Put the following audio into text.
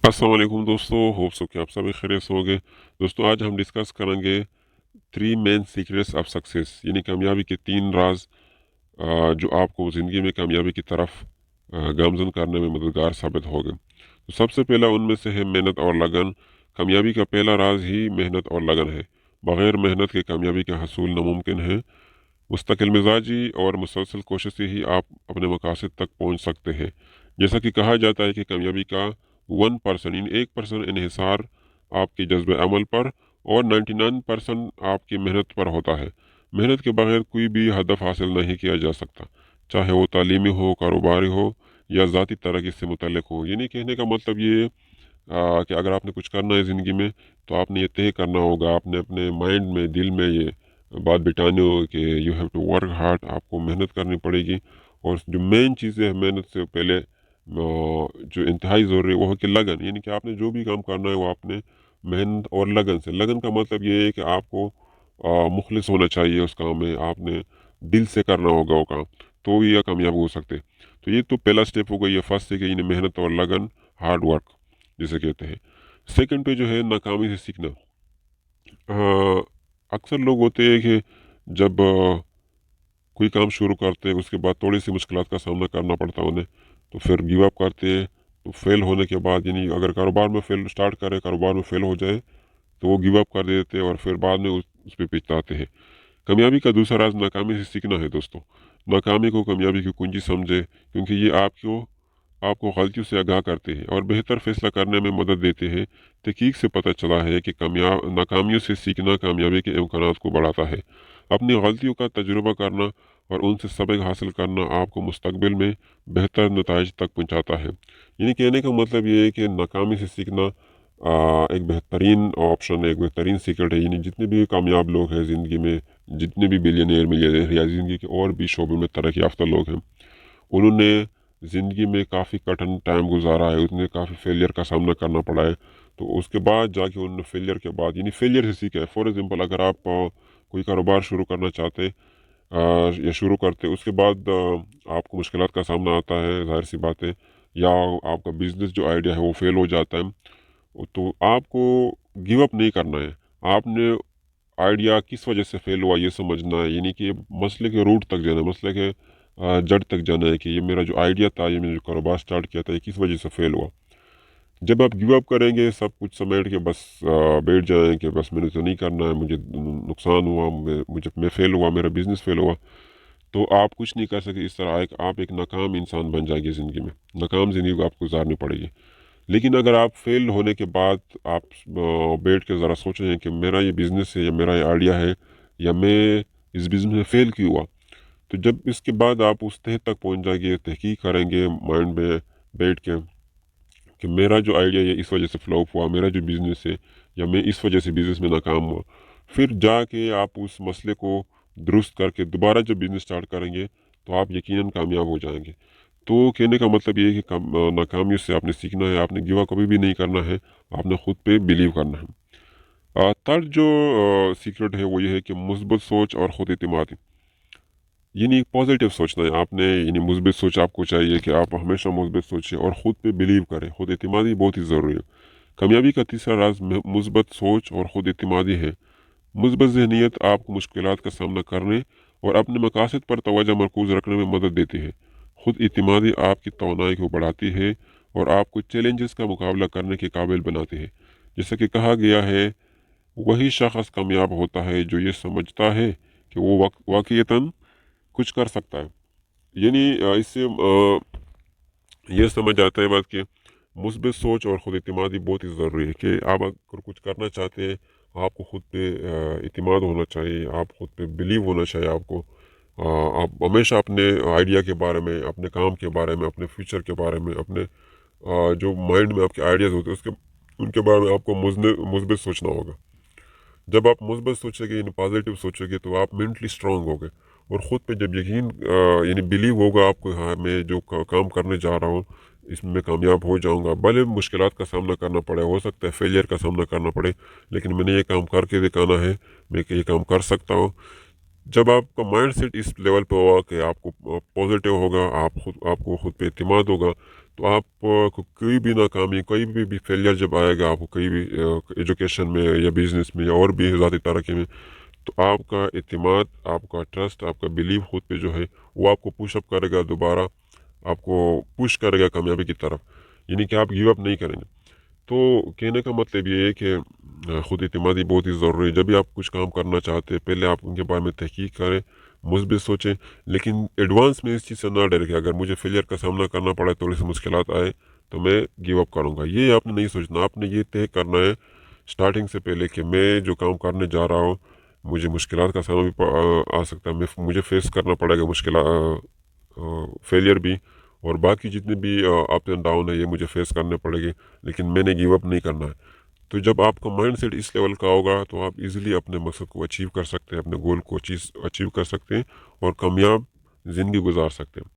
अस्सलाम वालेकुम दोस्तों, होप सो कि आप सभी खैरियत से होंगे। दोस्तों, आज हम डिस्कस करेंगे three main secrets of success, यानी कामयाबी के तीन राज जो आपको ज़िंदगी में कामयाबी की तरफ गामज़न करने में मददगार साबित होंगे। तो सबसे पहला उनमें से है मेहनत और लगन। कामयाबी का पहला राज ही मेहनत और लगन है। बग़ैर मेहनत के कामयाबी का हसूल नामुमकिन है। मुस्तकिल मिजाजी और मुसलसल कोशिश से ही आप अपने मकासद तक पहुंच सकते हैं। जैसा कि कहा जाता है कि कामयाबी का 1% इन 1% इन्हिसार आपके जज्बे अमल पर और 99% आपकी मेहनत पर होता है। मेहनत के बगैर कोई भी हदफ हासिल नहीं किया जा सकता, चाहे वो तालीमी हो, कारोबारी हो या ज़ाती तरक्की से मुतल्लिक हो। यानी कहने का मतलब ये कि अगर आपने कुछ करना है ज़िंदगी में, तो आपने ये तय करना होगा, आपने अपने माइंड में, दिल में ये बात बिठानी होगी कि you have to work hard, आपको मेहनत करनी पड़ेगी। और जो मेन चीज़ें हैं मेहनत से पहले जो इंतहाई ज़रूरी है वो है कि लगन, यानी कि आपने जो भी काम करना है वो आपने मेहनत और लगन से। लगन का मतलब ये है कि आपको मुखलिस होना चाहिए उस काम में, आपने दिल से करना होगा वो काम, तो ये कामयाब हो सकते। तो ये तो पहला स्टेप हो गई, ये फर्स्ट है कि यानी मेहनत और लगन, हार्ड वर्क जिसे कहते हैं। सेकंड पे जो है नाकामी से सीखना। अ, अक्सर लोग होते हैं कि जब कोई काम शुरू करते हैं उसके बाद थोड़ी सी मुश्किलात का सामना करना पड़ता है उन्हें, तो फिर गिव अप करते हैं। तो फेल होने के बाद, यानी अगर कारोबार में फेल स्टार्ट करें, कारोबार में फेल हो जाए, तो वो गिव अप कर देते हैं और फिर बाद में उस पर पछताते हैं। कामयाबी का दूसरा राज नाकामी से सीखना है दोस्तों। नाकामी को कामयाबी की कुंजी समझे, क्योंकि ये आपको आपको गलतियों से आगाह करते हैं और बेहतर फैसला करने में मदद देते हैं। तहकीक से पता चला है कि नाकामियों से सीखना कामयाबी के इम्कानात को बढ़ाता है। अपनी गलतियों का तजुर्बा करना और उनसे सबक हासिल करना आपको मुस्तकबिल में बेहतर नताइज तक पहुँचाता है। यानी कहने का मतलब ये है कि नाकामी से सीखना एक बेहतरीन ऑप्शन है, एक बेहतरीन सीक्रेट है। यानी जितने भी कामयाब लोग हैं ज़िंदगी में, जितने भी बिलियनियर मिलियनियर या ज़िंदगी के और भी शोबों में तरक्की याफ्ता लोग हैं, उन्होंने ज़िंदगी में काफ़ी कठिन टाइम गुजारा है, उन्हें काफ़ी फेलियर का सामना करना पड़ा है। तो उसके बाद जाके उन्होंने फेलियर के बाद, यानी फेलियर से सीखा है। फॉर एग्जांपल, अगर आप कोई कारोबार शुरू करना चाहते या शुरू करते, उसके बाद आपको मुश्किलात का सामना आता है, ज़ाहिर सी बात है, या आपका बिजनेस जो आइडिया है वो फेल हो जाता है, तो आपको गिव अप नहीं करना है। आपने आइडिया किस वजह से फेल हुआ ये समझना है, यानी कि मसले के रूट तक जाना है, मसले के जड़ तक जाना है कि ये मेरा जो आइडिया था, ये मैंने जो कारोबार स्टार्ट किया था, ये किस वजह से फेल हुआ। जब आप गिव अप करेंगे, सब कुछ समेट के बस बैठ जाएं कि बस मैंने तो नहीं करना है, मुझे नुकसान हुआ, मैं फेल हुआ, मेरा बिजनेस फेल हुआ, तो आप कुछ नहीं कर सकते। इस तरह आप एक नाकाम इंसान बन जाएंगे ज़िंदगी में, नाकाम ज़िंदगी को आपको गुजारनी पड़ेगी। लेकिन अगर आप फेल होने के बाद आप बैठ के ज़रा सोचें कि मेरा ये बिज़नेस है या मेरा ये आइडिया है, या मैं इस बिज़नेस में फ़ेल क्यों हुआ, तो जब इसके बाद आप उस तह तक पहुंच जाएंगे, तहकीक करेंगे माइंड में बैठ के कि मेरा जो आइडिया है इस वजह से फ्लॉप हुआ, मेरा जो बिज़नेस है, या मैं इस वजह से बिज़नेस में नाकाम हुआ, फिर जाके आप उस मसले को दुरुस्त करके दोबारा जब बिज़नेस स्टार्ट करेंगे, तो आप यकीनन कामयाब हो जाएंगे। तो कहने का मतलब ये है कि नाकामियों से आपने सीखना है, आपने गिव अप कभी भी नहीं करना है, आपने खुद पे बिलीव करना है। थर्ड जो सीक्रेट है वो ये है कि मुस्बत सोच और खुद एतमादी, यानी पॉजिटिव सोचना है आपने, यानी मुस्बित सोच आपको चाहिए कि आप हमेशा मुस्बित सोचें और ख़ुद पे बिलीव करें। खुद एतमादी बहुत ही ज़रूरी है। कामयाबी का तीसरा राज मुस्बत सोच और ख़ुद एतमादी है। मुस्बत जहनीत आपको मुश्किलात का सामना करने और अपने मकासद पर तवज्जो मरकूज़ रखने में मदद देती है। खुद एतमादी आपकी तवानाई को बढ़ाती है और आपको चैलेंजेस का मुकाबला करने के काबिल बनाती है। जैसा कि कहा गया है, वही शख्स कामयाब होता है जो ये समझता है कि वो वाक़ईतन कुछ कर सकता है। यानी इससे ये समझ आता है बात कि मुस्बित सोच और ख़ुद एतमादी बहुत ही ज़रूरी है कि आप अगर कुछ करना चाहते हैं, आपको खुद पे एतमाद होना चाहिए, आप खुद पे बिलीव होना चाहिए आपको। आप हमेशा अपने आइडिया के बारे में, अपने काम के बारे में, अपने फ्यूचर के बारे में, अपने जो माइंड में आपके आइडियाज़ होते हैं उसके उनके बारे में आपको मुस्बित सोचना होगा। जब आप मुस्बत सोचेंगे, यानी पॉजिटिव सोचेंगे, तो आप मेंटली स्ट्रांग होगे और ख़ुद पे जब यकीन यानी बिलीव होगा आपको, हाँ मैं जो काम करने जा रहा हूँ इसमें मैं कामयाब हो जाऊंगा, भले मुश्किलात का सामना करना पड़े, हो सकता है फेलियर का सामना करना पड़े, लेकिन मैंने ये काम करके दिखाना है, मैं ये काम कर सकता हूँ। जब आपका माइंड सेट इस लेवल पे होगा कि आपको पॉजिटिव होगा, आपको खुद पे एतमाद होगा, तो आप को कोई भी नाकामी, कोई भी फेलियर जब आएगा आपको, कहीं भी एजुकेशन में या बिजनेस में या और भी ज़ाती तरक्की में, तो आपका एतमाद, आपका ट्रस्ट, आपका बिलीव खुद पे जो है वो आपको पुशअप करेगा, दोबारा आपको पुश करेगा कामयाबी की तरफ, यानी कि आप गिव अप नहीं करेंगे। तो कहने का मतलब ये है कि खुद एतमादी बहुत ही ज़रूरी है। जब भी आप कुछ काम करना चाहते हैं, पहले आप उनके बारे में तहकीक करें, मुस्बित सोचें, लेकिन एडवांस में इस चीज़ से ना डरें कि अगर मुझे फेलियर का सामना करना पड़ा, थोड़ी सी मुश्किलात आए, तो मैं गिव अप करूँगा। ये आपने नहीं सोचना, आपने ये तय करना है स्टार्टिंग से पहले कि मैं जो काम करने जा रहा हूँ, मुझे मुश्किलात का सामना भी आ सकता है, मुझे फेस करना पड़ेगा मुश्किल फेलियर भी, और बाकी जितने भी अप एंड डाउन है ये मुझे फेस करने पड़ेंगे, लेकिन मैंने गिव अप नहीं करना है। तो जब आपका माइंड सेट इस लेवल का होगा तो आप इजीली अपने मकसद को अचीव कर सकते हैं, अपने गोल को अचीव कर सकते हैं और कामयाब ज़िंदगी गुजार सकते हैं।